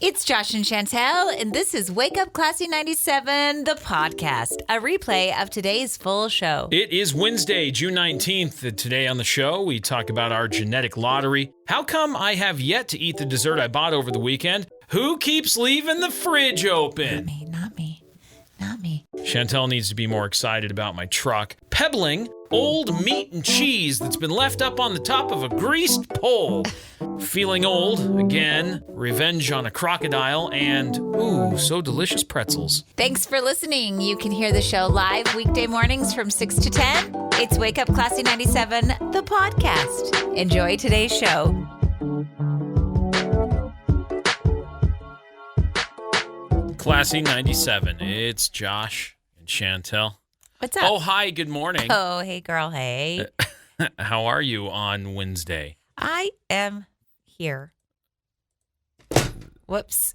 It's Josh and Chantel, and this is Wake Up Classy 97, the podcast, a replay of today's full show. It is Wednesday, June 19th. Today on the show, we talk about our genetic lottery. How come I have yet to eat the dessert I bought over the weekend? Who keeps leaving the fridge open? Not me. Chantel needs to be more excited about my truck. Pebbling old meat and cheese that's been left up on the top of a greased pole. Feeling old, again, revenge on a crocodile, and, ooh, so delicious pretzels. Thanks for listening. You can hear the show live weekday mornings from 6 to 10. It's Wake Up Classy 97, the podcast. Enjoy today's show. Classy 97. It's Josh and Chantel. What's up? Oh, hi. Good morning. Oh, hey, girl. Hey. How are you on Wednesday? I am here. Whoops.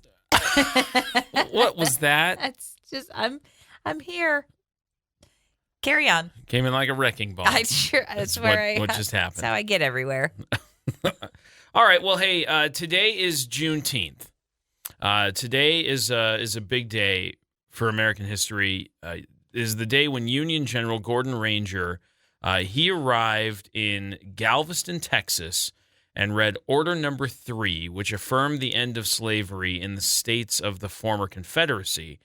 What was that? That's just, I'm here. Carry on. Came in like a wrecking ball. That's where what just happened. That's how I get everywhere. All right. Well, hey, today is Juneteenth. Today is a big day for American history. Is the day when Union General Gordon Ranger, he arrived in Galveston, Texas, and read Order Number 3, which affirmed the end of slavery in the states of the former Confederacy.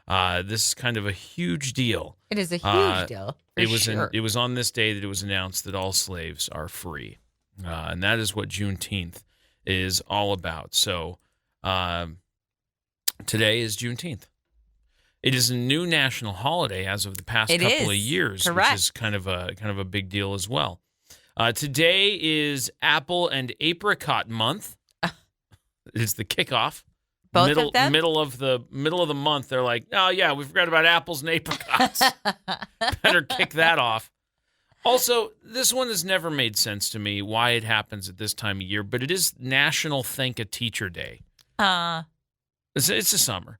This is kind of a huge deal. It is a huge deal. It was on this day that it was announced that all slaves are free, and that is what Juneteenth is all about. So today is Juneteenth. It is a new national holiday as of the past couple of years, correct. Which is kind of a big deal as well. Today is Apple and Apricot Month. It's the kickoff. Both of them? Middle of the month, they're like, oh yeah, we forgot about apples and apricots. Better kick that off. Also, this one has never made sense to me why it happens at this time of year, but it is National Thank a Teacher Day. It's the summer.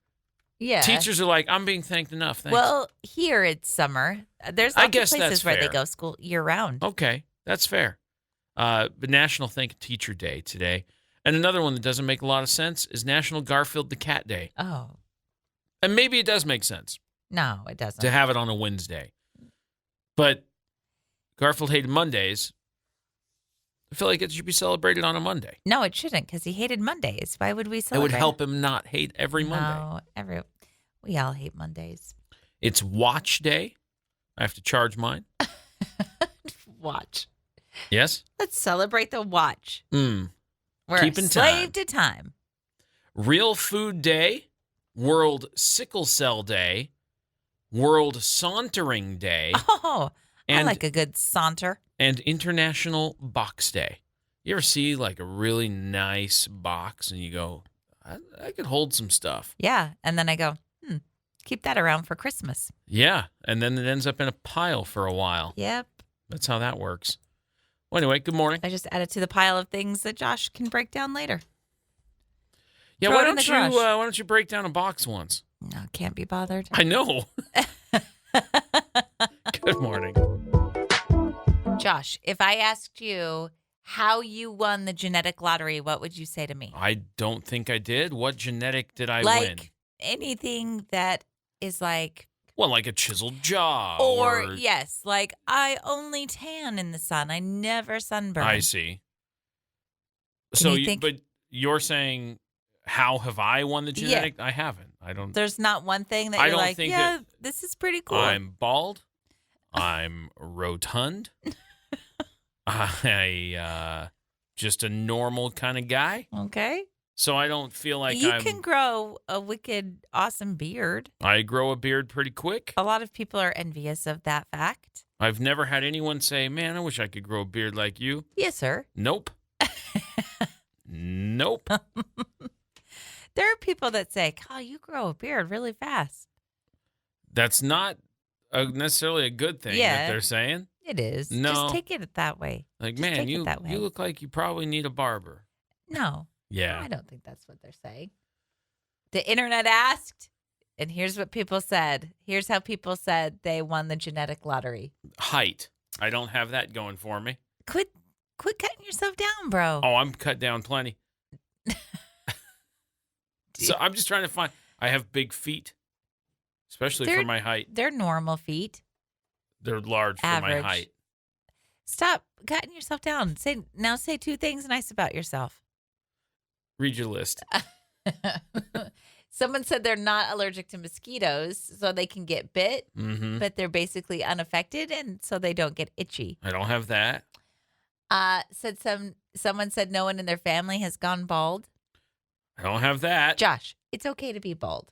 Yeah. Teachers are like, I'm being thanked enough. Thanks. Well, here it's summer. There's lots of places that's where they fair. go school year round. Okay, that's fair. But National Thank a Teacher Day today. And another one that doesn't make a lot of sense is National Garfield the Cat Day. Oh. And maybe it does make sense No, it doesn't. to have it on a Wednesday. But Garfield hated Mondays. I feel like it should be celebrated on a Monday. No, it shouldn't, because he hated Mondays. Why would we celebrate? It would help him not hate every Monday. No, we all hate Mondays. It's Watch Day. I have to charge mine. Watch. Yes? Let's celebrate the watch. We're Keeping a slave to time. Real Food Day. World Sickle Cell Day. World Sauntering Day. Oh, I And- like a good saunter. And International Box Day. You ever see like a really nice box and you go, I could hold some stuff. Yeah, and then I go, keep that around for Christmas. Yeah, and then it ends up in a pile for a while. Yep. That's how that works. Well, anyway, good morning. I just added to the pile of things that Josh can break down later. Yeah, Throw why it in the garage. don't you break down a box once? No, can't be bothered. I know. Good morning. Josh, if I asked you how you won the genetic lottery, what would you say to me? I don't think I did. What genetic did I like win? anything that is like, Well, like a chiseled jaw. or yes, like I only tan in the sun. I never sunburn. I see. Can So, you think- but you're saying, how have I won the genetic? I haven't. I don't. There's not one thing that I you're don't like, think yeah, that this is pretty cool. I'm bald. I'm rotund. I just a normal kind of guy. Okay. So I don't feel like You can grow a wicked, awesome beard. I grow a beard pretty quick. A lot of people are envious of that fact. I've never had anyone say, man, I wish I could grow a beard like you. Yes, sir. Nope. Nope. There are people that say, "Oh, you grow a beard really fast." That's not necessarily a good thing that they're saying. It is. No. Just take it that way. Like, Just man, take it you that way. you look like you probably need a barber. No. Yeah. I don't think that's what they're saying. The internet asked, and here's what people said. Here's how people said they won the genetic lottery. Height. I don't have that going for me. Quit cutting yourself down, bro. Oh, I'm cut down plenty. So I'm just trying to find. I have big feet, especially for my height. They're normal feet. They're large for Average. my height. Stop cutting yourself down. Say 2 things nice about yourself. Read your list. Someone said they're not allergic to mosquitoes, so they can get bit, but they're basically unaffected, and so they don't get itchy. I don't have that. Someone said no one in their family has gone bald. I don't have that. Josh, it's okay to be bald.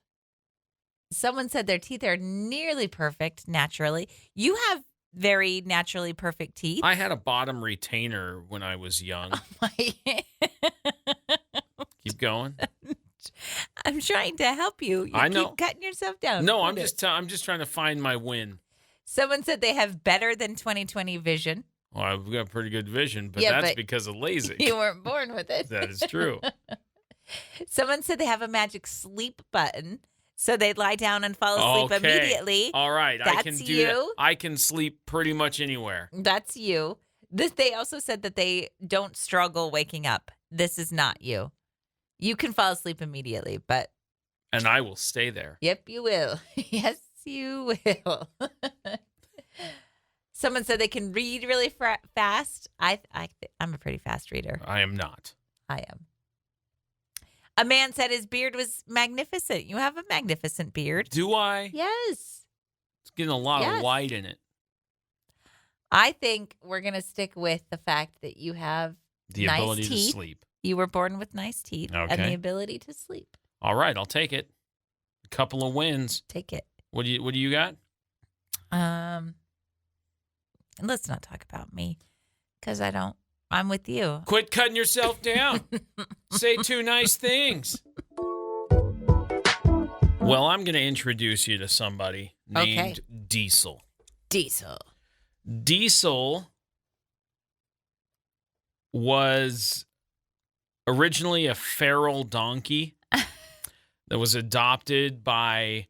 Someone said their teeth are nearly perfect naturally. You have very naturally perfect teeth. I had a bottom retainer when I was young. Keep going. I'm trying to help you. I know. Keep cutting yourself down. No, I'm just trying to find my win. Someone said they have better than 20/20 vision. Well, I've got pretty good vision, but that's because of LASIK. You weren't born with it. That is true. Someone said they have a magic sleep button, so they'd lie down and fall asleep immediately. All right, I can That's do you. that. I can sleep pretty much anywhere. That's you. They also said that they don't struggle waking up. This is not you. You can fall asleep immediately, but... And I will stay there. Yep, you will. Yes, you will. Someone said they can read really fast. I'm a pretty fast reader. I am not. I am. A man said his beard was magnificent. You have a magnificent beard. Do I? Yes. It's getting a lot of white in it. I think we're going to stick with the fact that you have the nice ability teeth. to sleep. You were born with nice teeth and the ability to sleep. All right, I'll take it. A couple of wins. Take it. What do you got? Let's not talk about me because I'm with you. Quit cutting yourself down. Say 2 nice things. Well, I'm going to introduce you to somebody named Diesel. Diesel was originally a feral donkey that was adopted by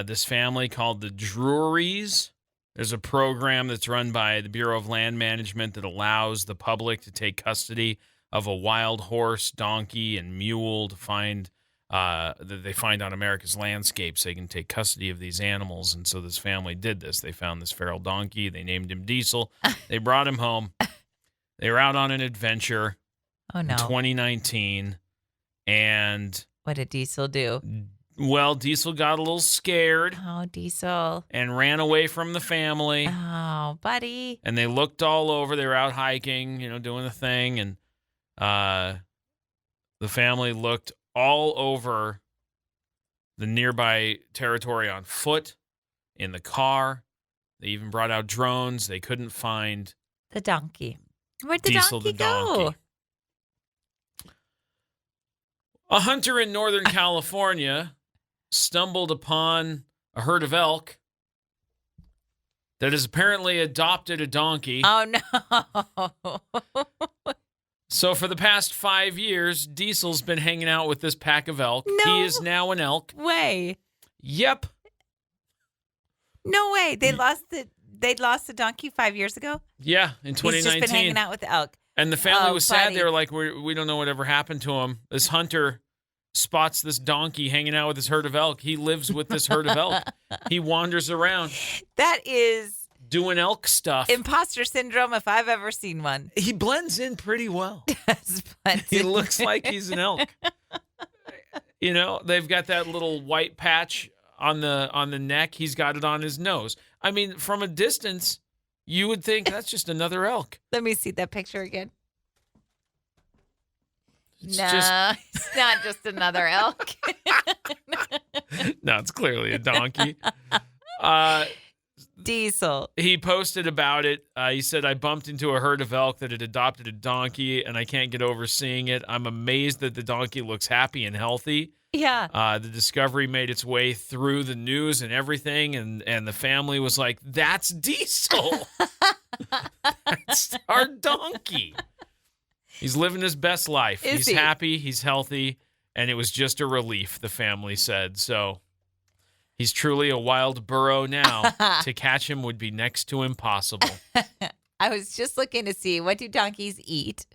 this family called the Drurys. There's a program that's run by the Bureau of Land Management that allows the public to take custody of a wild horse, donkey, and mule to find that they find on America's landscapes. They can take custody of these animals, and so this family did this. They found this feral donkey. They named him Diesel. They brought him home. They were out on an adventure in 2019, and what did Diesel do? Well, Diesel got a little scared. Oh, Diesel. And ran away from the family. Oh, buddy. And they looked all over. They were out hiking, doing the thing. And the family looked all over the nearby territory on foot, in the car. They even brought out drones. They couldn't find the donkey. Where'd the Diesel donkey the go? Donkey. A hunter in Northern California stumbled upon a herd of elk that has apparently adopted a donkey. Oh, no. So for the past 5 years, Diesel's been hanging out with this pack of elk. No he is now an elk. Way. Yep. No way. They lost the donkey 5 years ago? Yeah, in 2019. He's just been hanging out with the elk. And the family was sad. Buddy. They were like, we don't know whatever happened to him. This hunter spots this donkey hanging out with this herd of elk. He lives with this herd of elk. He wanders around. That is doing elk stuff. Imposter syndrome if I've ever seen one. He blends in pretty well. He looks like he's an elk. They've got that little white patch on the neck. He's got it on his nose. I mean, from a distance, you would think that's just another elk. Let me see that picture again. It's not just another elk. No, it's clearly a donkey. Diesel. He posted about it. He said, I bumped into a herd of elk that had adopted a donkey, and I can't get over seeing it. I'm amazed that the donkey looks happy and healthy. Yeah. The discovery made its way through the news and everything, and the family was like, that's Diesel. That's our donkey. He's living his best life. He's happy. He's healthy. And it was just a relief, the family said. So he's truly a wild burro now. To catch him would be next to impossible. I was just looking to see, what do donkeys eat?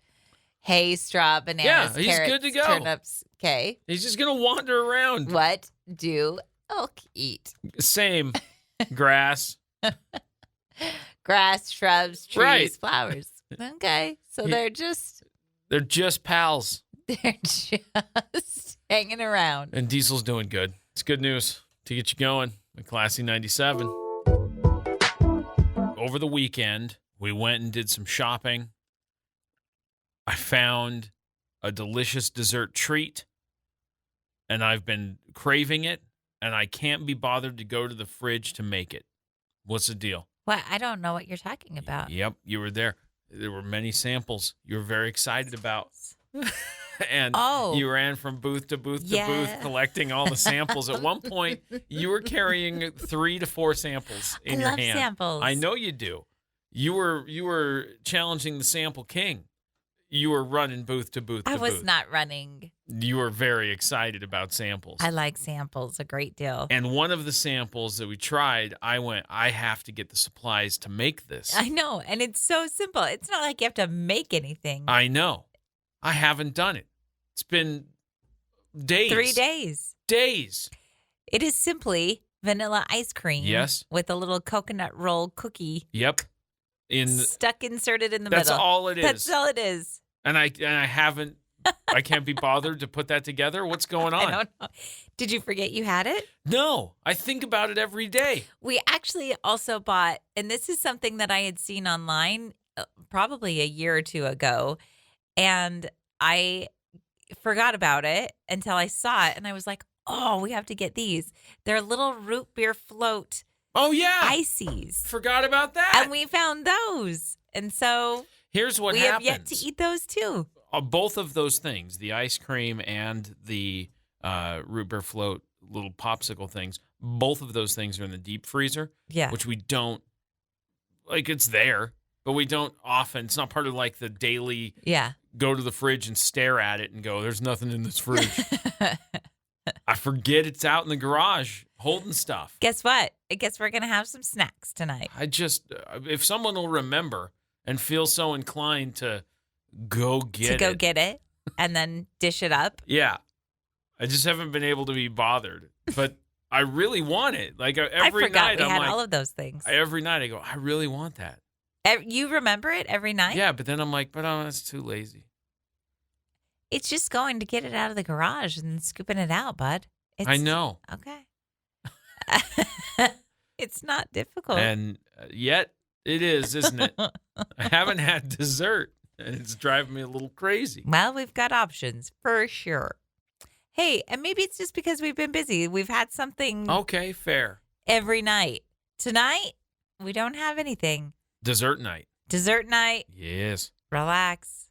hay, straw, bananas, he's carrots, good to go. turnips. Okay. He's just going to wander around. What do elk eat? Same. Grass. Grass, shrubs, trees, Right. flowers. Okay. So they're just pals. they're just hanging around. And Diesel's doing good. It's good news to get you going. The Classy 97. Over the weekend, we went and did some shopping. I found a delicious dessert treat, and I've been craving it, and I can't be bothered to go to the fridge to make it. What's the deal? What? I don't know what you're talking about. Yep, you were there. There were many samples you were very excited about. And you ran from booth to booth to booth collecting all the samples. At one point, you were carrying 3 to 4 samples in your hand. I love samples. I know you do. You were challenging the sample king. You were running booth to booth to booth. I was not running. You were very excited about samples. I like samples a great deal. And one of the samples that we tried, I have to get the supplies to make this. I know. And it's so simple. It's not like you have to make anything. I know. I haven't done it. It's been days. 3 days. Days. It is simply vanilla ice cream. Yes. With a little coconut roll cookie. Yep. Inserted in the That's middle. all it is. That's all it is. And I haven't. I can't be bothered to put that together. What's going on? I don't know. Did you forget you had it? No, I think about it every day. We actually also bought, and this is something that I had seen online probably a year or two ago, and I forgot about it until I saw it, and I was like, oh, we have to get these. They're little root beer float. Oh, yeah. Ices. Forgot about that. And we found those. And so here's what we happens. have yet to eat those too. Both of those things, the ice cream and the root beer float little popsicle things, both of those things are in the deep freezer. Yeah. Which we don't, like, it's there, but we don't often. It's not part of like the daily go to the fridge and stare at it and go, there's nothing in this fridge. I forget it's out in the garage holding stuff. Guess what? I guess we're going to have some snacks tonight. I just, if someone will remember and feel so inclined to go get it and then dish it up. Yeah. I just haven't been able to be bothered. But I really want it. Like every night we I'm had like, all of those things. Every night I go, I really want that. You remember it every night? Yeah, but then I'm like, but that's too lazy. It's just going to get it out of the garage and scooping it out, bud. I know. Okay. It's not difficult. And yet it is, isn't it? I haven't had dessert, and it's driving me a little crazy. Well, we've got options for sure. Hey, and maybe it's just because we've been busy. We've had something. Okay, fair. Every night. Tonight, we don't have anything. Dessert night. Dessert night. Yes. Relax.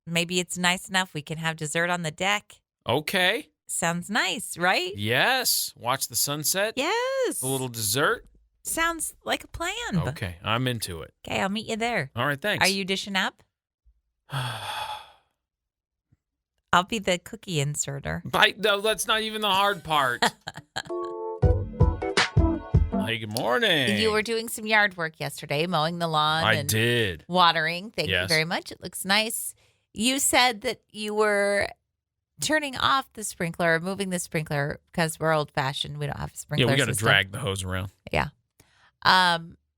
Maybe it's nice enough we can have dessert on the deck. Okay. Sounds nice, right? Yes. Watch the sunset. Yes. A little dessert. Sounds like a plan. Okay. I'm into it. Okay, I'll meet you there. All right, thanks. Are you dishing up? I'll be the cookie inserter. No, that's not even the hard part. Hey, good morning. You were doing some yard work yesterday, mowing the lawn. I did. Watering. Thank you very much. It looks nice. You said that you were turning off the sprinkler, moving the sprinkler because we're old fashioned. We don't have a sprinkler. Yeah, we got to system. drag the hose around. Yeah.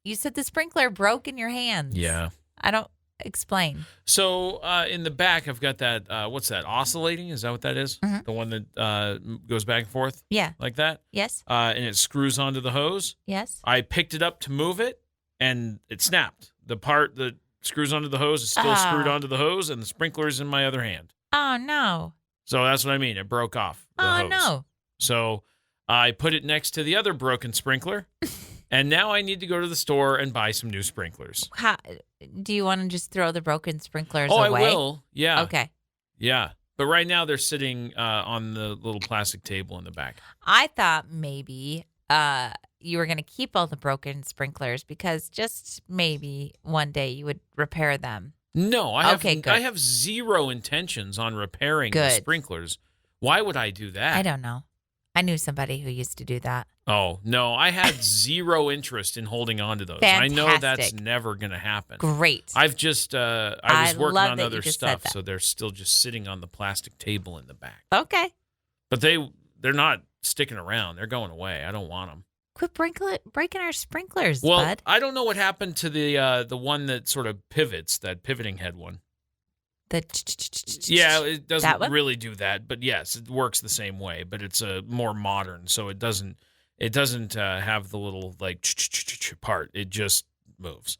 You said the sprinkler broke in your hands. Yeah. I don't explain. So in the back, I've got that. What's that? Oscillating? Is that what that is? Mm-hmm. The one that goes back and forth? Yeah. Like that? Yes. And it screws onto the hose? Yes. I picked it up to move it, and it snapped. The part that screws onto the hose is still screwed onto the hose, and the sprinkler's in my other hand. Oh, no. So that's what I mean. It broke off the hose. No. So I put it next to the other broken sprinkler, and now I need to go to the store and buy some new sprinklers. Do you want to just throw the broken sprinklers away? I will. Yeah. Okay. Yeah. But right now they're sitting on the little plastic table in the back. I thought maybe you were going to keep all the broken sprinklers because just maybe one day you would repair them. No, I have zero intentions on repairing the sprinklers. Why would I do that? I don't know. I knew somebody who used to do that. Oh, no, I had zero interest in holding on to those. I know that's Fantastic. never going to happen. Great. I've just, I I was working love on that you other just said stuff, that. so they're still just sitting on the plastic table in the back. Okay. But they're not sticking around. They're going away. I don't want them. Quit breaking our sprinklers, Well, bud. I don't know what happened to the one that sort of pivots, that pivoting head one. Yeah, it That doesn't one? really do that, but yes, it works the same way. But it's a more modern, so it doesn't have the little like part. It just moves.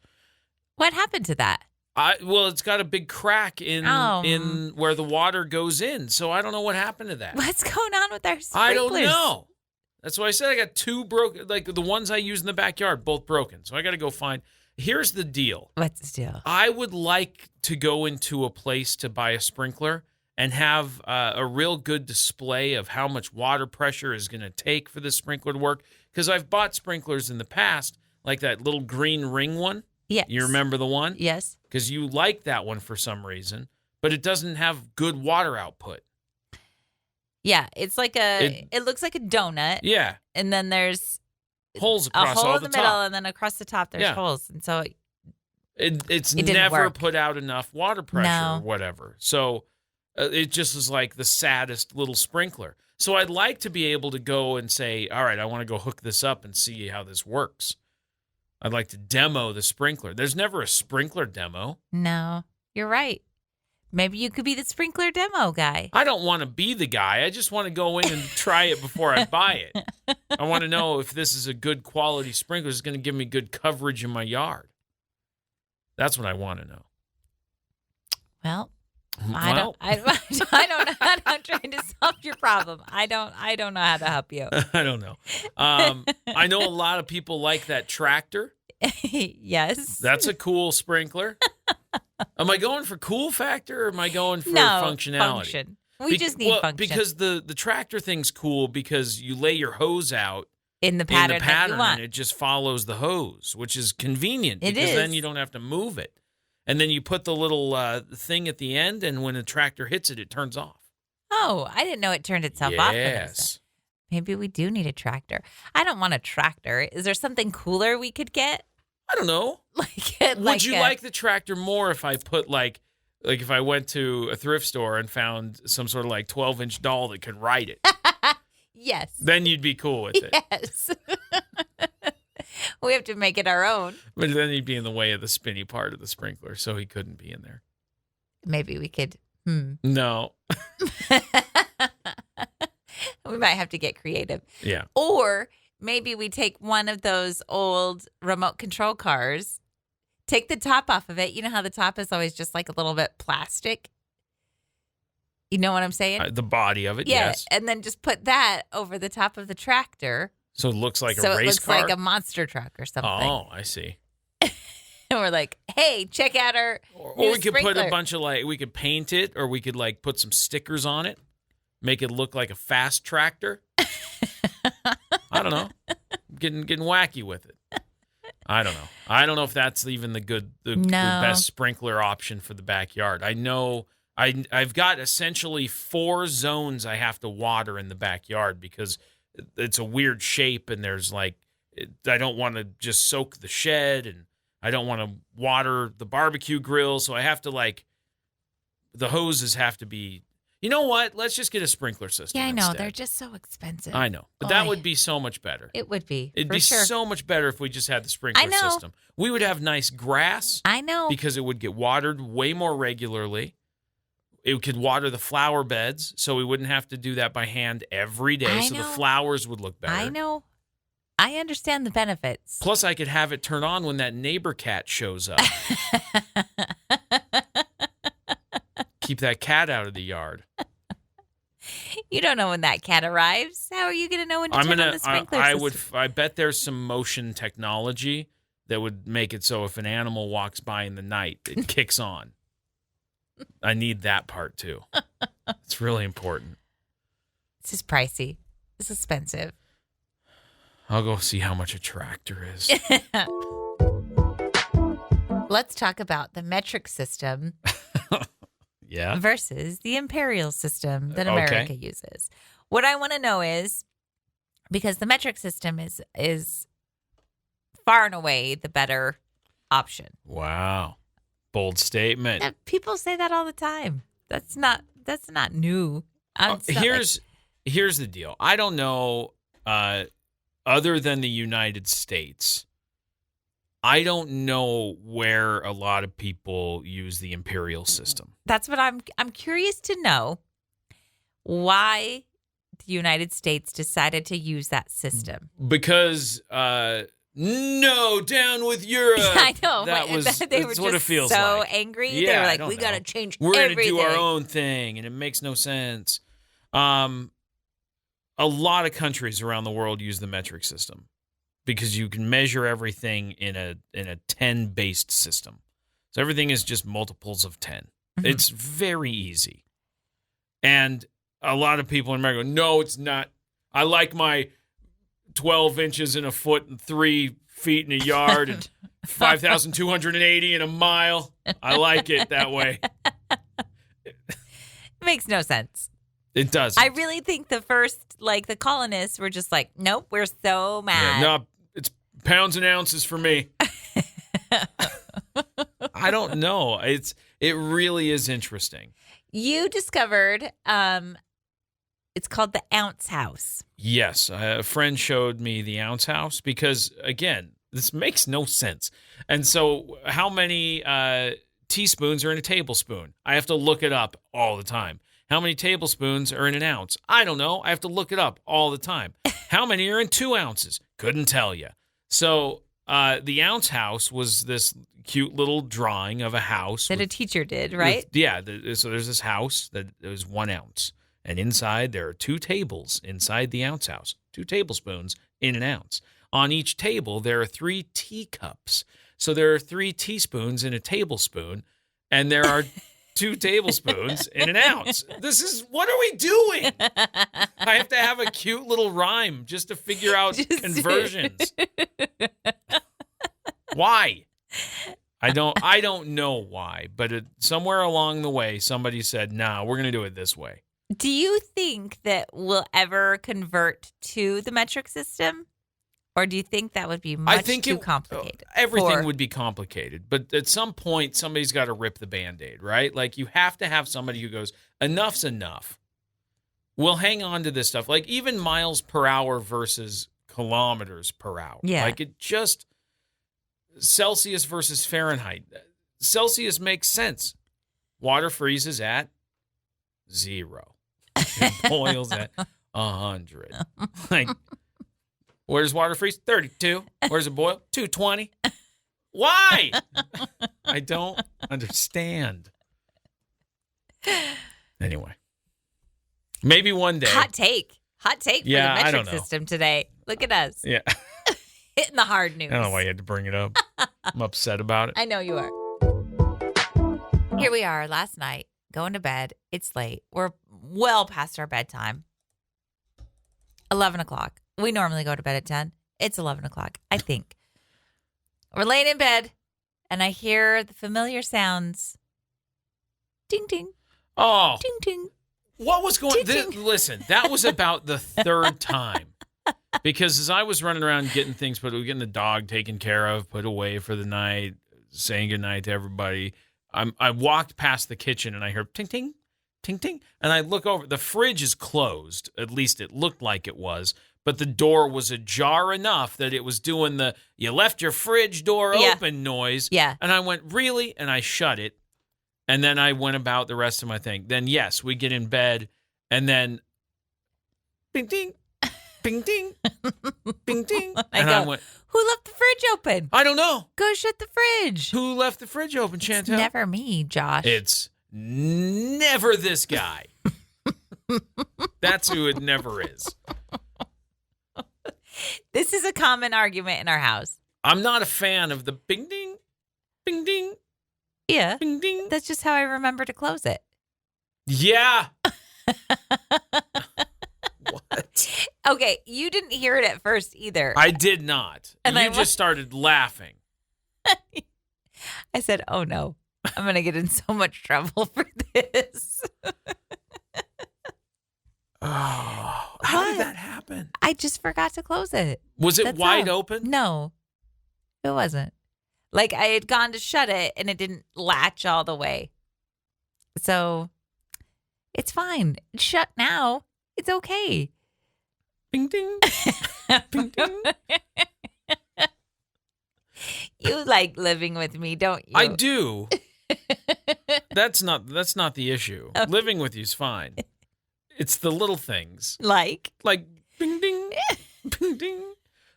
What happened to that? Well, it's got a big crack in where the water goes in, so I don't know what happened to that. What's going on with our sprinklers? I don't know. That's why I said I got two broken. Like the ones I use in the backyard, both broken. So I got to go find. Here's the deal. What's the deal? I would like to go into a place to buy a sprinkler and have a real good display of how much water pressure is going to take for this sprinkler to work. Because I've bought sprinklers in the past, like that little green ring one. Yes. You remember the one? Yes. Because you like that one for some reason, but it doesn't have good water output. Yeah, it's like it looks like a donut. Yeah. And then there's Holes a across hole all in the the middle, top. and then across the top there's Yeah. holes. And so It's It didn't never work. put out enough water pressure No. or whatever. So it just is like the saddest little sprinkler. So I'd like to be able to go and say, all right, I want to go hook this up and see how this works. I'd like to demo the sprinkler. There's never a sprinkler demo. no, you're right. Maybe you could be the sprinkler demo guy. I don't want to be the guy. I just want to go in and try it before I buy it. I want to know if this is a good quality sprinkler. It's going to give me good coverage in my yard. That's what I want to know. Well, I Well, don't know how I'm trying to solve your problem. I don't know how to help you. I don't know. I know a lot of people like that tractor. Yes. That's a cool sprinkler. Am I going for cool factor or am I going for no functionality? function. We just need function Because the tractor thing's cool because you lay your hose out in the in pattern, the pattern that you want. and it just follows the hose, which is convenient It because then is. you don't have to move it. And then you put the little thing at the end, and when the tractor hits it, it turns off. Oh, I didn't know it turned itself off. Yes. Maybe we do need a tractor. I don't want a tractor. Is there something cooler we could get? I don't know. Would you like the tractor more if I put like if I went to a thrift store and found some sort of like 12-inch doll that could ride it? Yes. Then you'd be cool with it. Yes. We have to make it our own. But then he'd be in the way of the spinny part of the sprinkler, so he couldn't be in there. Maybe we could. No. We might have to get creative. Yeah. Or maybe we take one of those old remote control cars, take the top off of it. You know how the top is always just like a little bit plastic? You know what I'm saying? The body of it, Yeah. yes. And then just put that over the top of the tractor. So it looks like so a it race looks car? like a monster truck or something. Oh, I see. And we're like, hey, check out our Or new we could put sprinkler. a bunch of we could paint it, or we could put some stickers on it, make it look like a fast tractor. I don't know. Getting wacky with it. I don't know. I don't know if that's even the best sprinkler option for the backyard. I know I've got essentially 4 zones I have to water in the backyard because it's a weird shape and there's I don't want to just soak the shed and I don't want to water the barbecue grill, so I have to the hoses have to be. You know what? Let's just get a sprinkler system. Yeah, I know. instead. They're just so expensive. I know, but that would be so much better. It would be. It'd for be sure. so much better if we just had the sprinkler I know. system. We would have nice grass I know. because it would get watered way more regularly. It could water the flower beds, so we wouldn't have to do that by hand every day. I So the know. flowers would look better. I know. I understand the benefits. Plus, I could have it turn on when that neighbor cat shows up. Keep that cat out of the yard. You don't know when that cat arrives. How are you going to know when to turn on the sprinkler system? I bet there's some motion technology that would make it so if an animal walks by in the night, it kicks on. I need that part too. It's really important. This is pricey. It's expensive. I'll go see how much a tractor is. Let's talk about the metric system Yeah. versus the imperial system that America uses. What I want to know is, because the metric system is far and away the better option. Wow. Bold statement. And people say that all the time. That's not new. It's not Here's the deal. I don't know, other than the United States, I don't know where a lot of people use the imperial system. That's what I'm curious to know why the United States decided to use that system. Because no, down with Europe. I know. That's what it feels so like. angry. Yeah, they were I like, don't we know. got to change We're everything. going to do our own thing, and it makes no sense. A lot of countries around the world use the metric system because you can measure everything in a 10-based system. So everything is just multiples of 10. Mm-hmm. It's very easy. And a lot of people in America go, no, it's not. I like my 12 inches in a foot and 3 feet in a yard and 5,280 in a mile. I like it that way. It makes no sense. It does. I really think the colonists were just like, nope, we're so mad. Yeah, no, it's pounds and ounces for me. I don't know. It really is interesting. You discovered it's called the ounce house. Yes, a friend showed me the ounce house because, again, this makes no sense. And so how many teaspoons are in a tablespoon? I have to look it up all the time. How many tablespoons are in an ounce? I don't know. I have to look it up all the time. How many are in 2 ounces? Couldn't tell you. So the ounce house was this cute little drawing of a house. That a teacher did, right? So there's this house that is 1 ounce. And inside there are 2 tables inside the ounce house. 2 tablespoons in an ounce. On each table, there are 3 teacups. So there are 3 teaspoons in a tablespoon. And there are 2 tablespoons in an ounce. What are we doing? I have to have a cute little rhyme just to figure out conversions. Why? I don't know why, but somewhere along the way, somebody said, nah, we're going to do it this way. Do you think that we'll ever convert to the metric system? Or do you think that would be much too complicated? Everything would be complicated. But at some point, somebody's got to rip the Band-Aid, right? Like, you have to have somebody who goes, enough's enough. We'll hang on to this stuff. Like, even miles per hour versus kilometers per hour. Yeah. Like, it just, Celsius versus Fahrenheit. Celsius makes sense. Water freezes at 0. It boils at 100. Like, where does water freeze? 32. Where does it boil? 220. Why? I don't understand. Anyway, maybe one day. Hot take for the I don't metric know. system today. Look at us. Yeah. Hitting the hard news. I don't know why you had to bring it up. I'm upset about it. I know you are. Here we are last night, going to bed. It's late. We're well past our bedtime. 11 o'clock. We normally go to bed at 10. It's 11 o'clock, I think. We're laying in bed, and I hear the familiar sounds. Ding, ding. Oh. Ding, ding. What was going Ding. Listen, that was about the 3rd time. Because as I was running around getting things getting the dog taken care of, put away for the night, saying goodnight to everybody, I walked past the kitchen, and I heard ting, ting, ting, ting. And I look over. The fridge is closed. At least it looked like it was. But the door was ajar enough that it was doing the, you left your fridge door open noise. Yeah. And I went, really? And I shut it. And then I went about the rest of my thing. Then, yes, we get in bed. And then, bing, ding, bing, ding, bing, ding. And I went, who left the fridge open? I don't know. Go shut the fridge. Who left the fridge open, Chantel? It's never me, Josh. It's never this guy. That's who it never is. This is a common argument in our house. I'm not a fan of the bing ding, bing ding, Yeah. bing ding. That's just how I remember to close it. Yeah. What? Okay, you didn't hear it at first either. I did not. And you I just started laughing. I said, oh no, I'm going to get in so much trouble for this. Oh, how did that happen? happened? I just forgot to close it. Was it That's wide all. open? No, it wasn't. Like I had gone to shut it and it didn't latch all the way. So it's fine. It's shut now. It's okay. Bing, ding. Bing, ding. You like living with me, don't you? I do. That's not the issue. Okay. Living with you's fine. It's the little things. Like Bing, ding, bing, ding.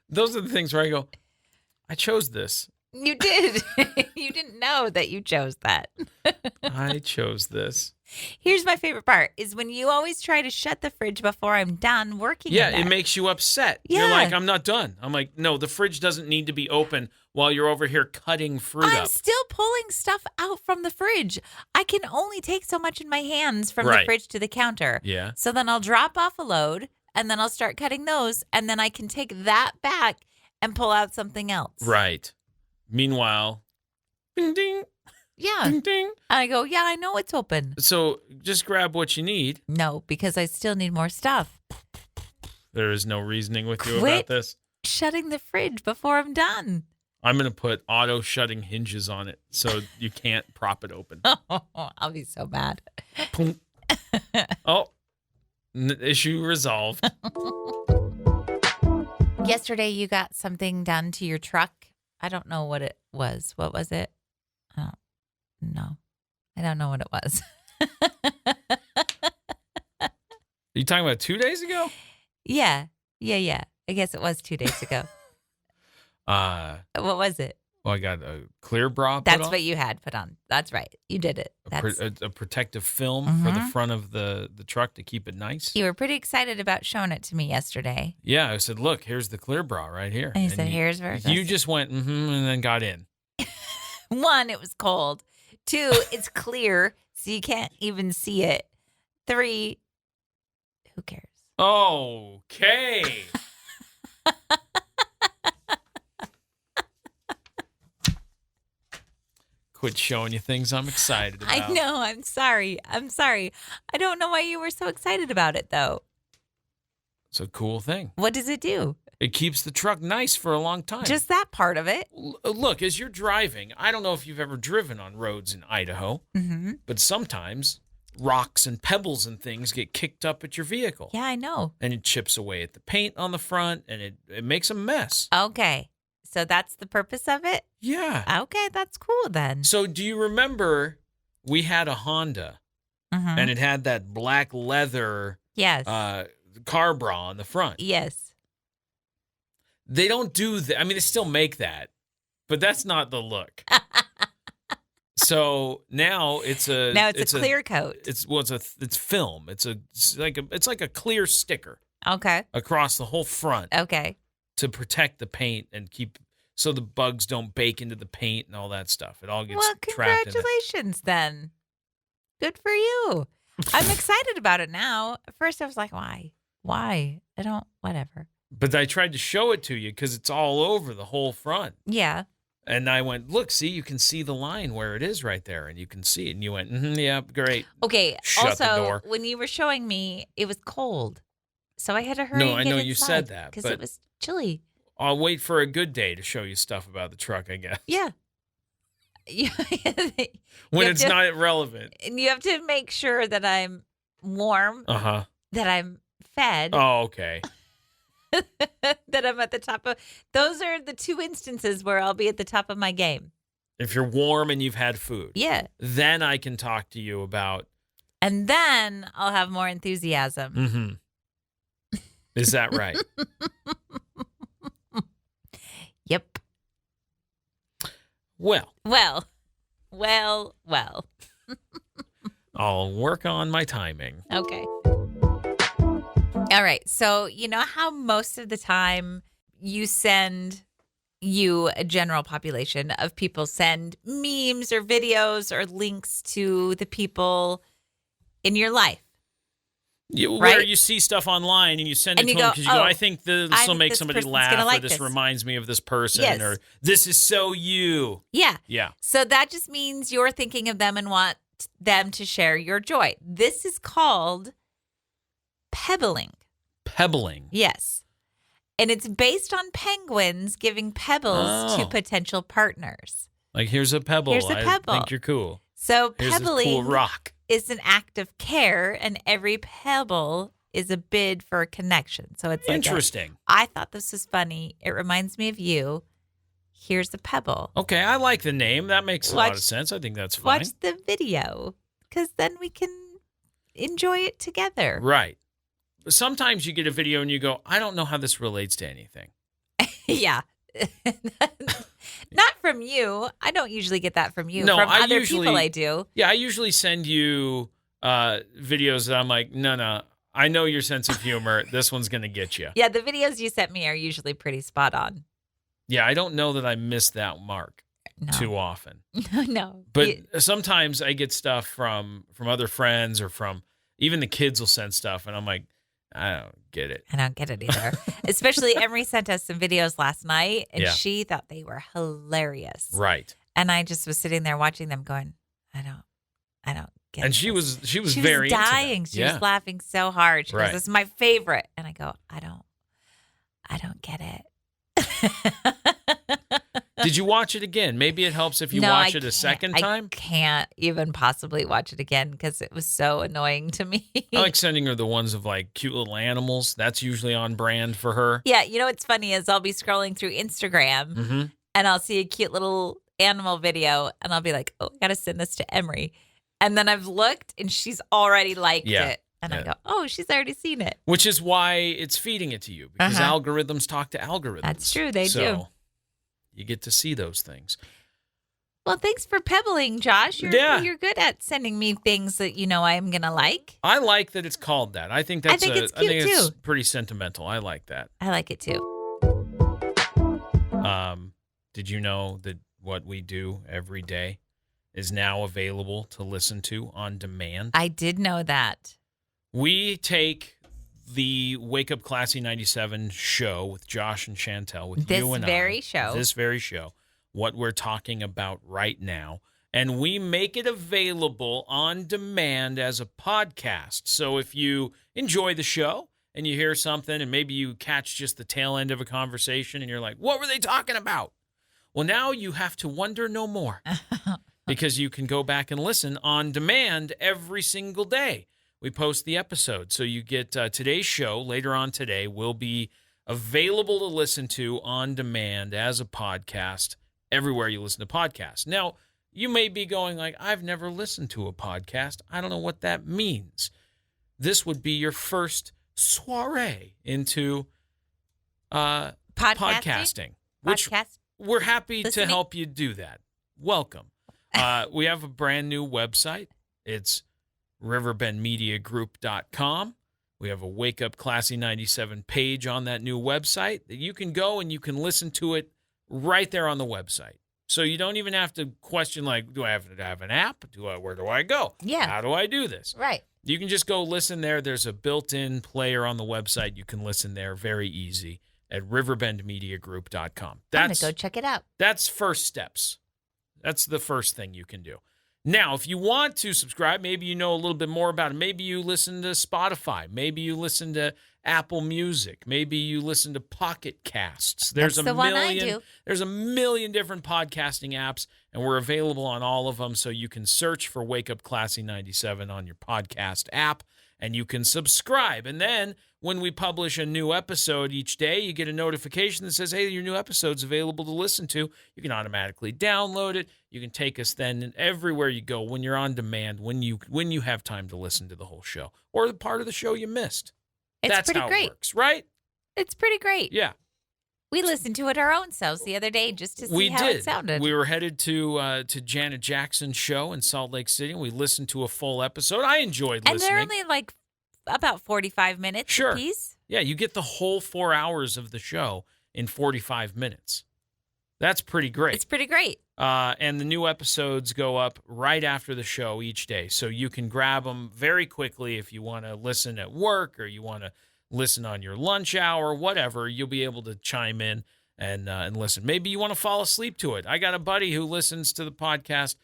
Those are the things where I go, I chose this. you did. You didn't know that you chose that. I chose this. Here's my favorite part is when you always try to shut the fridge before I'm done working. Yeah, in there. it makes you upset. Yeah. You're like, I'm not done. I'm like, no, the fridge doesn't need to be open while you're over here cutting fruit I'm up. still pulling stuff out from the fridge. I can only take so much in my hands from the Right. fridge to the counter. Yeah. So then I'll drop off a load and then I'll start cutting those and then I can take that back and pull out something else. Right. Meanwhile, ding, ding, Yeah. ding, ding. I go, yeah, I know it's open. So just grab what you need. No, because I still need more stuff. There is no reasoning with you Quit. about this. Shutting the fridge before I'm done. I'm going to put auto shutting hinges on it so you can't prop it open. I'll be so mad. Boom. Oh, issue resolved. Yesterday, you got something done to your truck. I don't know what it was. What was it? Oh, no. I don't know what it was. Are you talking about 2 days ago? Yeah. I guess it was 2 days ago. What was it? Well, I got a clear bra put That's on. what you had put on. That's right. You did it. A protective film for the Mhm. front of the truck to keep it nice. You were pretty excited about showing it to me yesterday. Yeah, I said, look, here's the clear bra right here. And you said, here's versus. You just went, and then got in. One, it was cold. Two, it's clear, so you can't even see it. Three, who cares? Okay. Quit showing you things I'm excited about. I know. I'm sorry. I don't know why you were so excited about it, though. It's a cool thing. What does it do? It keeps the truck nice for a long time. Just that part of it. Look, as you're driving, I don't know if you've ever driven on roads in Idaho, Mm-hmm. but sometimes rocks and pebbles and things get kicked up at your vehicle. Yeah, I know. And it chips away at the paint on the front, and it makes a mess. Okay. So that's the purpose of it? Yeah. Okay, that's cool then. So do you remember we had a Honda, Mm-hmm. and it had that black leather Yes. car bra on the front? Yes. They don't do that. I mean, they still make that, but that's not the look. So now it's a clear coat. It's film. It's like a clear sticker Okay. across the whole front Okay. to protect the paint and keep so the bugs don't bake into the paint and all that stuff. It all gets Well, trapped in it. congratulations then. Good for you. I'm excited about it now. At first I was like, why? I don't, whatever. But I tried to show it to you because it's all over the whole front. Yeah. And I went, look, see, you can see the line where it is right there, and you can see it. And you went, yeah, great. Okay. Shut the also, door. when you were showing me, it was cold. So I had to hurry No, and I get know you inside said that, because but- it was chilly. I'll wait for a good day to show you stuff about the truck, I guess. Yeah. When have it's to- not relevant. And you have to make sure that I'm warm, Uh-huh. that I'm fed, Oh, okay. that I'm at the top of. Those are the two instances where I'll be at the top of my game. If you're warm and you've had food, Yeah. then I can talk to you about. And then I'll have more enthusiasm. Mm-hmm. Is that right? Yep. Well, Well. I'll work on my timing. Okay. All right. So, you know how most of the time a general population of people send memes or videos or links to the people in your life. Where Right? you see stuff online and you send it And to you them go, because you go, "Oh, I think this I will think make this somebody person's laugh, gonna or like this this." reminds me of this person, Yes. or this is so you. Yeah. Yeah. So that just means you're thinking of them and want them to share your joy. This is called pebbling. pebbling. Yes. And it's based on penguins giving pebbles to potential partners. Like, here's a pebble. Here's a pebble. I think you're cool. So Here's this pebbling cool rock. is an act of care, and every pebble is a bid for a connection. So it's interesting. I thought this was funny. It reminds me of you. Here's a pebble. Okay, I like the name. That makes a lot of sense. I think that's fine. Watch the video, because then we can enjoy it together. Right. Sometimes you get a video and you go, I don't know how this relates to anything. Yeah. Not from you. I don't usually get that from you. No, from other people I do. Yeah, I usually send you videos that I'm like, no, I know your sense of humor. This one's going to get you. Yeah, the videos you sent me are usually pretty spot on. Yeah, I don't know that I miss that mark too often. No. But sometimes I get stuff from other friends, or from even the kids will send stuff, and I'm like, I don't get it. I don't get it either. Especially Emery sent us some videos last night, and she thought they were hilarious. Right. And I just was sitting there watching them going, I don't get it. And she was dying. very into that. She was laughing so hard. She Right. goes, this is my favorite. And I go, I don't get it. Did you watch it again? Maybe it helps if you watch it a second time. I can't even possibly watch it again because it was so annoying to me. I like sending her the ones of like cute little animals. That's usually on brand for her. Yeah, you know what's funny is I'll be scrolling through Instagram and I'll see a cute little animal video and I'll be like, oh, I got to send this to Emery. And then I've looked and she's already liked it. And I go, oh, she's already seen it. Which is why it's feeding it to you, because algorithms talk to algorithms. That's true. They do. You get to see those things. Well, thanks for pebbling, Josh. You're good at sending me things that you know I'm going to like. I like that it's called that. I think it's cute too. Pretty sentimental. I like that. I like it too. Did you know that what we do every day is now available to listen to on demand? I did know that. We take the Wake Up Classy 97 show with Josh and Chantel, with you and this very show, what we're talking about right now, and we make it available on demand as a podcast. So if you enjoy the show and you hear something and maybe you catch just the tail end of a conversation and you're like, what were they talking about? Well, now you have to wonder no more because you can go back and listen on demand every single day. We post the episode, so you get today's show later on today will be available to listen to on demand as a podcast everywhere you listen to podcasts. Now, you may be going like, I've never listened to a podcast. I don't know what that means. This would be your first soiree into podcasting, which we're happy to help you do that. Welcome. We have a brand new website. It's riverbendmediagroup.com. We have a Wake Up Classy 97 page on that new website that you can go and you can listen to it right there on the website. So you don't even have to question, like, do I have to have an app? Where do I go? Yeah. How do I do this? Right. You can just go listen there. There's a built-in player on the website. You can listen there very easy at riverbendmediagroup.com. I'm going to go check it out. That's first steps. That's the first thing you can do. Now, if you want to subscribe, maybe you know a little bit more about it. Maybe you listen to Spotify. Maybe you listen to Apple Music. Maybe you listen to Pocket Casts. There's a million different podcasting apps, and we're available on all of them. So you can search for Wake Up Classy 97 on your podcast app, and you can subscribe. And then when we publish a new episode each day, you get a notification that says, hey, your new episode's available to listen to. You can automatically download it. You can take us then everywhere you go when you're on demand, when you have time to listen to the whole show or the part of the show you missed. That's pretty great. It works, right? It's pretty great. Yeah. We listened to it our own selves the other day just to see how it sounded. We were headed to Janet Jackson's show in Salt Lake City, and we listened to a full episode. I enjoyed listening. And they're only like about 45 minutes a piece. Yeah, you get the whole 4 hours of the show in 45 minutes. That's pretty great. It's pretty great. And the new episodes go up right after the show each day. So you can grab them very quickly if you want to listen at work or you want to listen on your lunch hour, whatever. You'll be able to chime in and listen. Maybe you want to fall asleep to it. I got a buddy who listens to the podcast.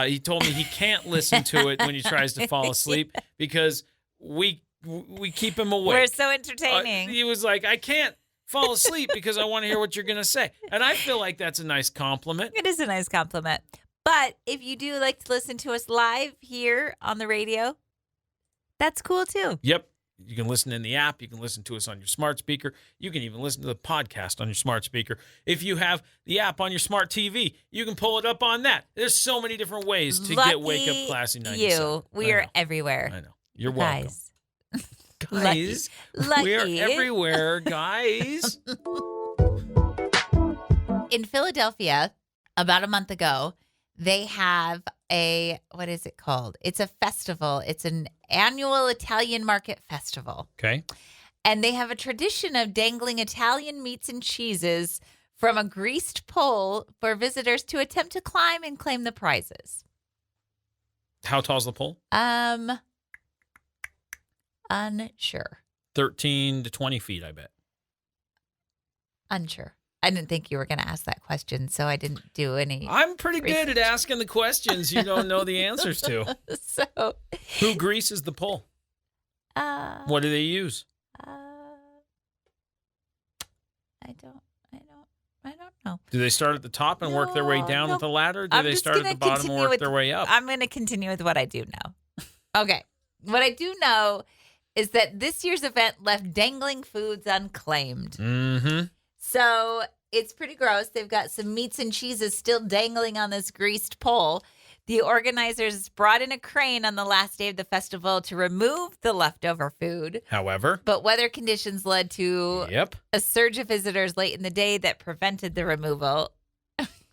He told me he can't listen to it when he tries to fall asleep because we we keep him awake. We're so entertaining. He was like, I can't fall asleep because I want to hear what you're going to say. And I feel like that's a nice compliment. It is a nice compliment. But if you do like to listen to us live here on the radio, that's cool too. Yep. You can listen in the app. You can listen to us on your smart speaker. You can even listen to the podcast on your smart speaker. If you have the app on your smart TV, you can pull it up on that. There's so many different ways to get Wake Up Classy 97. You. We are everywhere. I know. You're welcome. Guys. Lucky. We are everywhere, guys. In Philadelphia, about a month ago, they have what is it called? It's a festival. It's an annual Italian market festival. Okay. And they have a tradition of dangling Italian meats and cheeses from a greased pole for visitors to attempt to climb and claim the prizes. How tall's the pole? Unsure. 13 to 20 feet, I bet. Unsure. I didn't think you were going to ask that question, so I didn't do any. I'm pretty good at asking the questions you don't know the answers to. So, who greases the pole? What do they use? I don't know. Do they start at the top and work their way down with the ladder? Do they start at the bottom and work their way up? I'm going to continue with what I do know. Okay. What I do know is that this year's event left dangling foods unclaimed. Mm-hmm. So it's pretty gross. They've got some meats and cheeses still dangling on this greased pole. The organizers brought in a crane on the last day of the festival to remove the leftover food. However, but weather conditions led to a surge of visitors late in the day that prevented the removal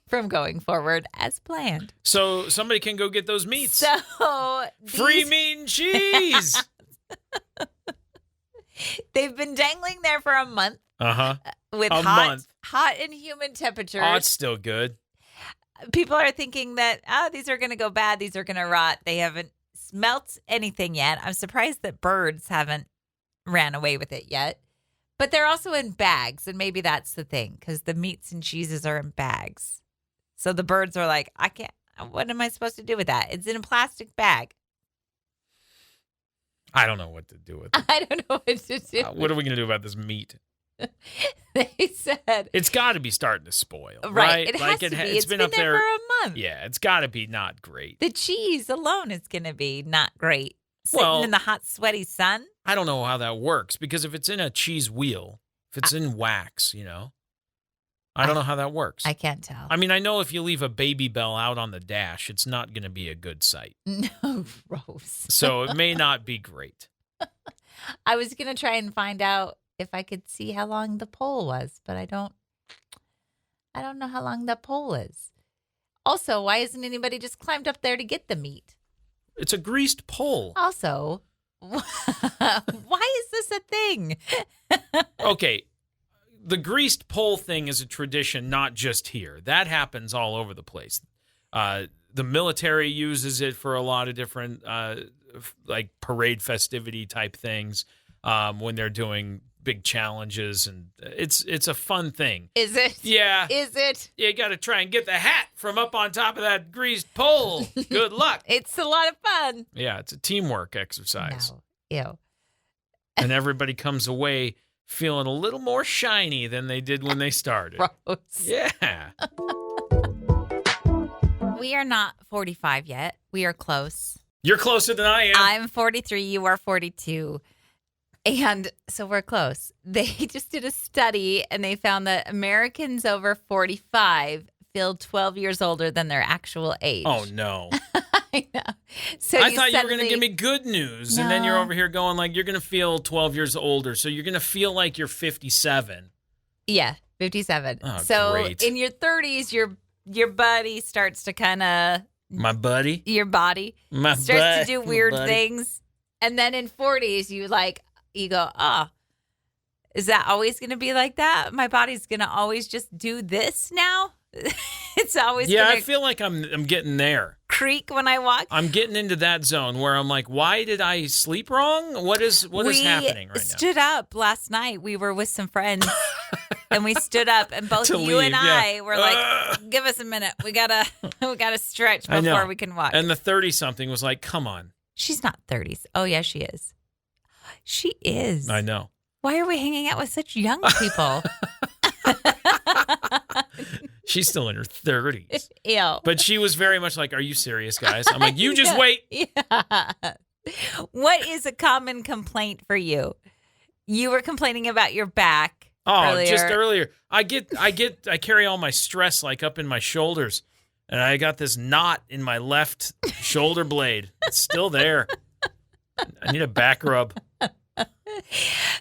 from going forward as planned. So somebody can go get those meats. So free meat and cheese. They've been dangling there for a month. With hot and humid temperatures. Oh, it's still good. People are thinking that, these are going to go bad. These are going to rot. They haven't smelt anything yet. I'm surprised that birds haven't ran away with it yet. But they're also in bags, and maybe that's the thing, because the meats and cheeses are in bags. So the birds are like, I can't, what am I supposed to do with that? It's in a plastic bag. I don't know what to do with it. I don't know what to do. What are we going to do about this meat? They said it's got to be starting to spoil, right? It has to be. It's been up there for a month. Yeah, it's got to be not great. The cheese alone is going to be not great. Sitting in the hot, sweaty sun. I don't know how that works because if it's in a cheese wheel, if it's in wax, I don't know how that works. I can't tell. I mean, I know if you leave a Baby Bell out on the dash, it's not going to be a good sight. No, gross. So it may not be great. I was going to try and find out if I could see how long the pole was, but I don't know how long that pole is. Also, why hasn't anybody just climbed up there to get the meat? It's a greased pole. Also, why is this a thing? Okay. The greased pole thing is a tradition, not just here. That happens all over the place. The military uses it for a lot of different, like parade festivity type things when they're doing big challenges, and it's a fun thing. Is it? Yeah. Is it? You got to try and get the hat from up on top of that greased pole. Good luck. It's a lot of fun. Yeah, it's a teamwork exercise. No. Ew. And everybody comes away feeling a little more shiny than they did when they started. Gross. Yeah. We are not 45 yet. We are close. You're closer than I am. I'm 43. You are 42. And so we're close. They just did a study and they found that Americans over 45 feel 12 years older than their actual age. Oh, no. I know. So I thought you were going to give me good news. No. And then you're over here going like, you're going to feel 12 years older. So you're going to feel like you're 57. Yeah, 57. Oh, so great. In your 30s, your body starts to kind of... My buddy? Your body starts to do weird things. And then in 40s, you go, is that always going to be like that? My body's going to always just do this now? It's always I feel like I'm getting there. Creak when I walk. I'm getting into that zone where I'm like, why did I sleep wrong? What is happening right now? We stood up last night. We were with some friends and we stood up and both you and I were like, give us a minute. We gotta stretch before we can walk. And the 30-something was like, come on. She's not 30s. Oh yeah, she is. She is. I know. Why are we hanging out with such young people? She's still in her 30s. Ew. But she was very much like, are you serious, guys? I'm like, you just wait. Yeah. What is a common complaint for you? You were complaining about your back earlier. Just earlier. I carry all my stress like up in my shoulders. And I got this knot in my left shoulder blade. It's still there. I need a back rub.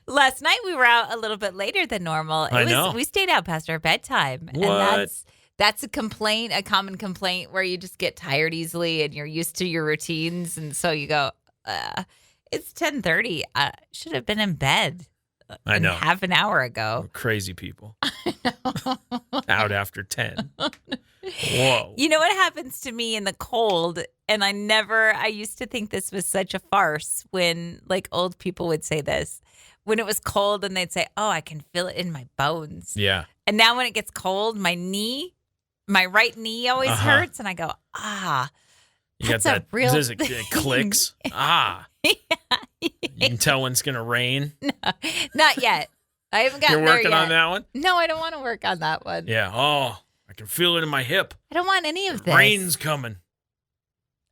Last night we were out a little bit later than normal. I know. We stayed out past our bedtime. What? And that's a complaint, a common complaint where you just get tired easily and you're used to your routines. And so you go, it's 10:30. I should have been in bed. I know. Half an hour ago. We're crazy people. Out after 10. Whoa. You know what happens to me in the cold? And I used to think this was such a farce when like old people would say this. When it was cold and they'd say, oh, I can feel it in my bones. Yeah. And now when it gets cold, my right knee always hurts. And I go, You got that, real it clicks. You can tell when it's going to rain. No, not yet. I haven't gotten You're there working yet. on that one? No, I don't want to work on that one. Yeah. Oh, I can feel it in my hip. I don't want any of this. Rain's coming.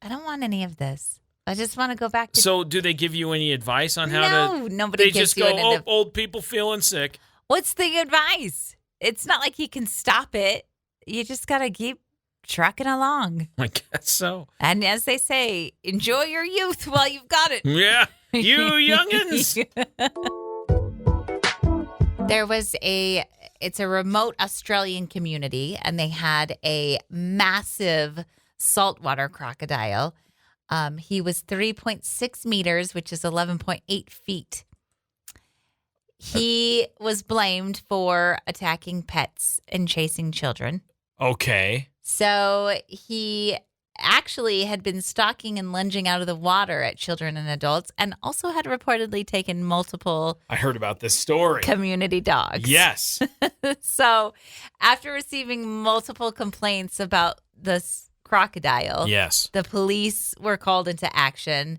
I don't want any of this. I just want to go back to... So do they give you any advice on how to... No, nobody They gives just you go, old people feeling sick. What's the advice? It's not like you can stop it. You just got to keep trucking along. I guess so. And as they say, enjoy your youth while you've got it. Yeah. You youngins. It's a remote Australian community, and they had a massive saltwater crocodile. He was 3.6 meters, which is 11.8 feet. He was blamed for attacking pets and chasing children. Okay. So he actually had been stalking and lunging out of the water at children and adults, and also had reportedly taken multiple I heard about this story. community dogs. Yes. So after receiving multiple complaints about this crocodile, Yes. the police were called into action,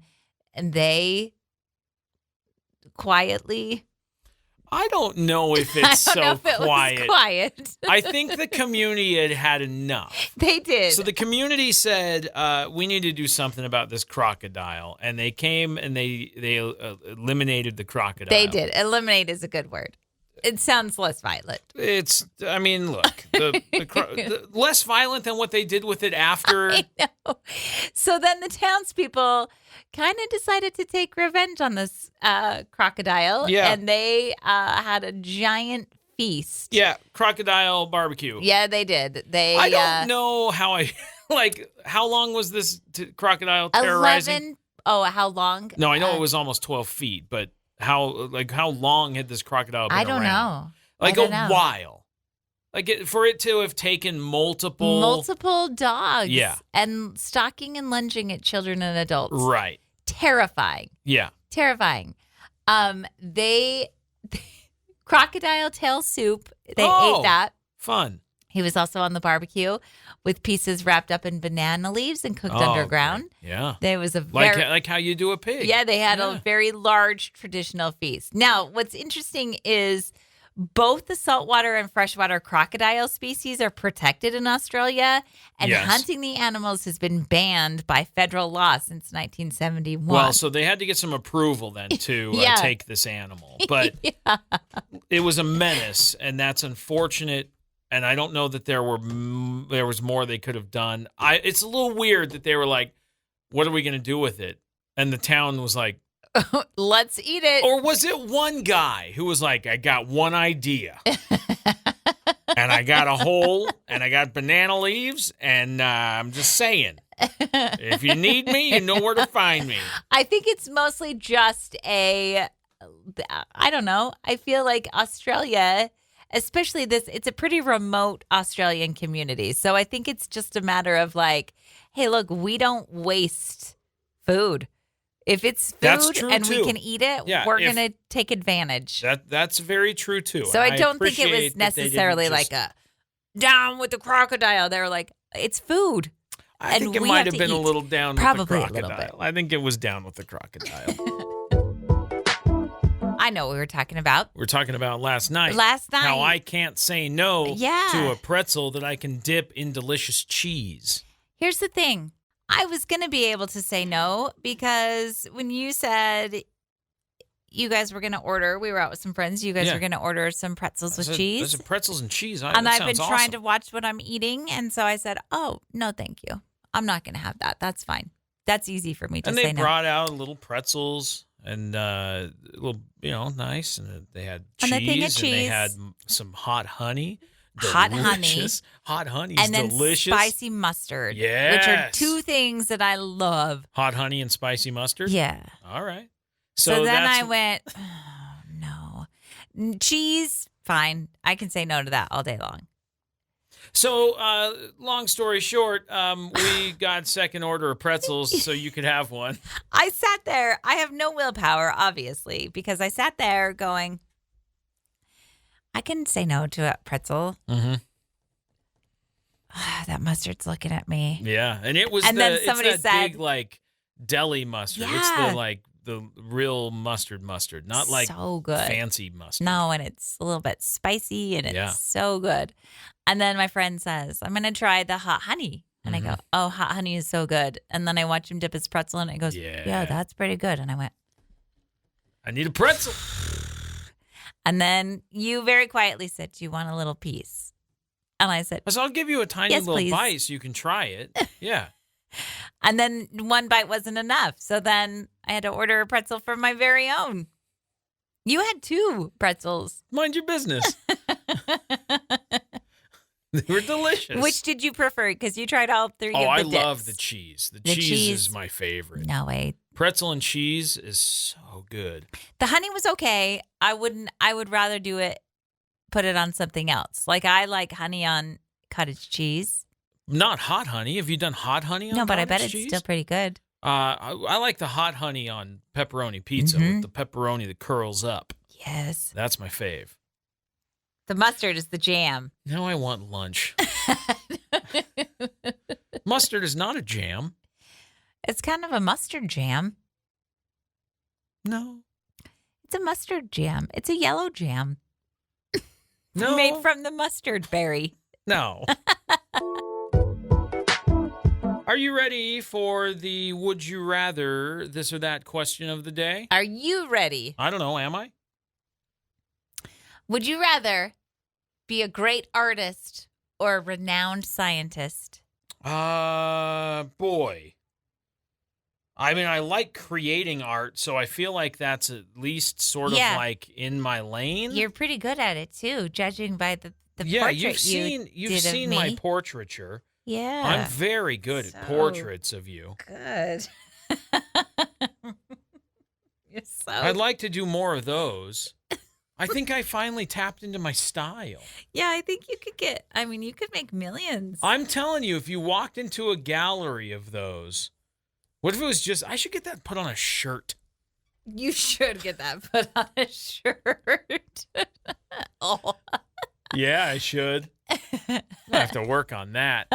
and they quietly... I don't know if it's I don't know so if it quiet. was quiet. I think the community had enough. They did. So the community said, we need to do something about this crocodile. And they came and they eliminated the crocodile. They did. Eliminate is a good word. It sounds less violent. Look, the less violent than what they did with it after. I know. So then the townspeople kind of decided to take revenge on this crocodile. Yeah. And they had a giant feast. Yeah, crocodile barbecue. Yeah, they did. I don't know how how long was this crocodile terrorizing? How long? No, I know it was almost 12 feet, but how long had this crocodile been I don't around? know. While. For it to have taken multiple dogs. Yeah. And stalking and lunging at children and adults. Right. Terrifying. Yeah. Terrifying. Crocodile tail soup. They ate that. Fun. He was also on the barbecue with pieces wrapped up in banana leaves and cooked underground. Okay. Yeah. There was a like how you do a pig. Yeah, they had a very large traditional feast. Now, what's interesting is both the saltwater and freshwater crocodile species are protected in Australia, and hunting the animals has been banned by federal law since 1971. Well, so they had to get some approval then to take this animal. But it was a menace, and that's unfortunate. And I don't know that there was more they could have done. It's a little weird that they were like, what are we going to do with it? And the town was like, let's eat it. Or was it one guy who was like, I got one idea. And I got a hole, and I got banana leaves, and I'm just saying, if you need me, you know where to find me. I think it's mostly just I don't know. I feel like Australia... Especially it's a pretty remote Australian community. So I think it's just a matter of like, hey, look, we don't waste food. If it's food and we can eat it, we're going to take advantage. That's very true, too. So I don't think it was necessarily like a down with the crocodile. They were like, it's food. I think it might have been a little down with the crocodile. A little bit. I think it was down with the crocodile. I know what we were talking about. We're talking about last night. Last night. How I can't say no Yeah. to a pretzel that I can dip in delicious cheese. Here's the thing. I was going to be able to say no because when you said you guys were going to order, we were out with some friends, you guys were going to order some pretzels with cheese. There's pretzels and cheese. And I've been trying to watch what I'm eating. And so I said, oh, no, thank you. I'm not going to have that. That's fine. That's easy for me to say no. And they brought out little pretzels and little, nice. And they had cheese. And they had some hot honey. Delicious. Hot honey is delicious. And then spicy mustard. Yes. Which are two things that I love. Hot honey and spicy mustard? Yeah. All right. So then I went, oh, no. Cheese, fine. I can say no to that all day long. So, long story short, we got second order of pretzels so you could have one. I sat there. I have no willpower, obviously, because I sat there going, I can say no to a pretzel. Mm-hmm. That mustard's looking at me. Yeah, and it was then somebody it's that said, big like deli mustard. Yeah. It's the real mustard, not like so good. Fancy mustard. No, and it's a little bit spicy and it's so good. And then my friend says, I'm going to try the hot honey. And I go, oh, hot honey is so good. And then I watch him dip his pretzel and it goes, yeah, that's pretty good. And I went, I need a pretzel. And then you very quietly said, do you want a little piece? And I said, so I'll give you a tiny yes, little please. bite so you can try it. Yeah. And then one bite wasn't enough. So then I had to order a pretzel for my very own. You had 2 pretzels. Mind your business. They were delicious. Which did you prefer? Because you tried all 3 of the I dips. love the cheese. The cheese is my favorite. No way. Pretzel and cheese is so good. The honey was okay. I would rather put it on something else. Like I like honey on cottage cheese. Not hot honey. Have you done hot honey on No, but I bet cheese? it's still pretty good. I like the hot honey on pepperoni pizza with the pepperoni that curls up. Yes. That's my fave. The mustard is the jam. Now I want lunch. Mustard is not a jam. It's kind of a mustard jam. No. It's a mustard jam. It's a yellow jam. No. Made from the mustard berry. No. Are you ready for the would you rather this or that question of the day? Are you ready? I don't know. Am I? Would you rather be a great artist or a renowned scientist? Boy. I mean, I like creating art, so I feel like that's at least sort of like in my lane. You're pretty good at it too, judging by the portrait you've seen my portraiture. Yeah. I'm very good at portraits of you. Good. I'd like to do more of those. I think I finally tapped into my style. Yeah, I think you could make millions. I'm telling you, if you walked into a gallery of those, what if it was I should get that put on a shirt. You should get that put on a shirt. Oh. Yeah, I should. I have to work on that.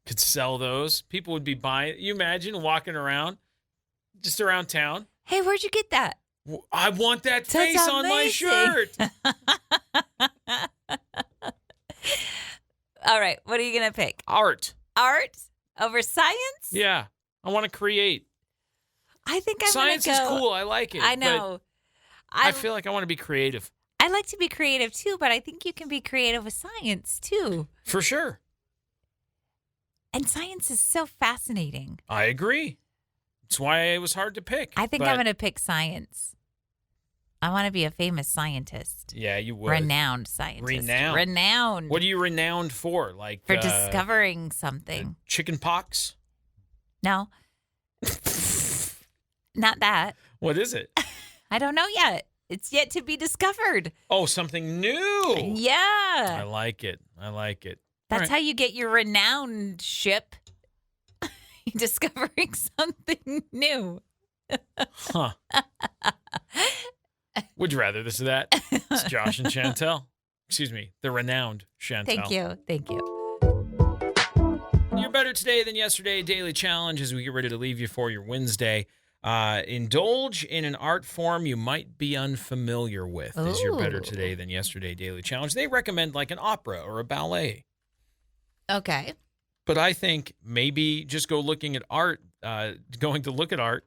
Could sell those. People would be buying. You imagine walking around, just around town. Hey, where'd you get that? I want that face on my shirt. All right, what are you going to pick? Art. Art over science? Yeah, I want to create. I think I'm Science gonna go. is cool. I like it. I know. I feel like I want to be creative. I like to be creative too, but I think you can be creative with science too. For sure. And science is so fascinating. I agree. That's why it was hard to pick. I think I'm going to pick science. I want to be a famous scientist. Yeah, you would. Renowned scientist. Renowned. What are you renowned for? Like for discovering something. Chicken pox? No. Not that. What is it? I don't know yet. It's yet to be discovered. Oh, something new. Yeah. I like it. That's how you get your renowned ship. Discovering something new. Huh. Would you rather this or that? It's Josh and Chantel. Excuse me, the renowned Chantel. Thank you. You're better today than yesterday. Daily challenge as we get ready to leave you for your Wednesday. Indulge in an art form you might be unfamiliar with is your Better Ooh. Today Than Yesterday Daily Challenge. They recommend like an opera or a ballet. Okay. But I think maybe just going to look at art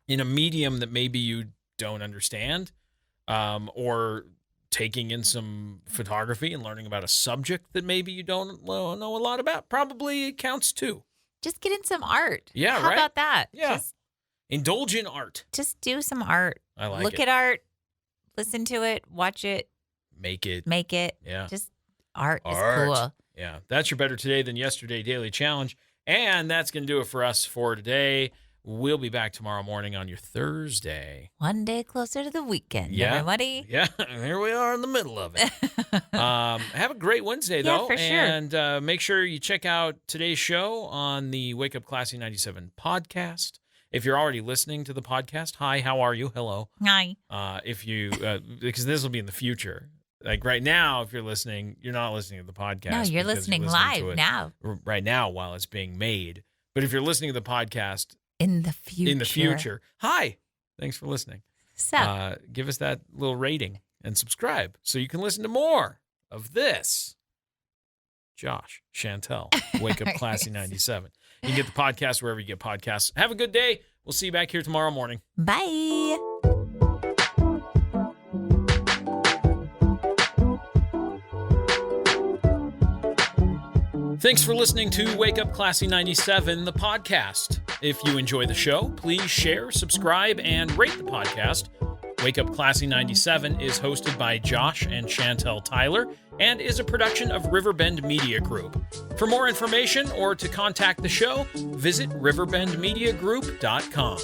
in a medium that maybe you don't understand, or taking in some photography and learning about a subject that maybe you don't know a lot about probably counts too. Just get in some art. Yeah, How right? about that? Yeah. Indulge in art. Just do some art. I like Look it. at art. Listen to it. Watch it. Make it. Yeah. Just art is Art. cool. Yeah. That's your Better Today Than Yesterday Daily Challenge. And that's going to do it for us for today. We'll be back tomorrow morning on your Thursday. One day closer to the weekend, Yeah. everybody. Yeah. Here we are in the middle of it. Have a great Wednesday, though. Yeah, for sure. And make sure you check out today's show on the Wake Up Classy 97 podcast. If you're already listening to the podcast, hi, how are you? Hello. Hi. If you, because this will be in the future. Like right now, if you're listening, you're not listening to the podcast. No, you're because listening to live it now. Right now while it's being made. But if you're listening to the podcast In the future. hi, thanks for listening. So, Give us that little rating and subscribe so you can listen to more of this. Josh Chantel, Wake Up Classy 97. You can get the podcast wherever you get podcasts. Have a good day. We'll see you back here tomorrow morning. bye. Thanks for listening to Wake Up Classy 97, the podcast. If you enjoy the show, please share, subscribe, and rate the podcast. Wake Up Classy 97 is hosted by Josh and Chantel Tyler and is a production of Riverbend Media Group. For more information or to contact the show, visit riverbendmediagroup.com.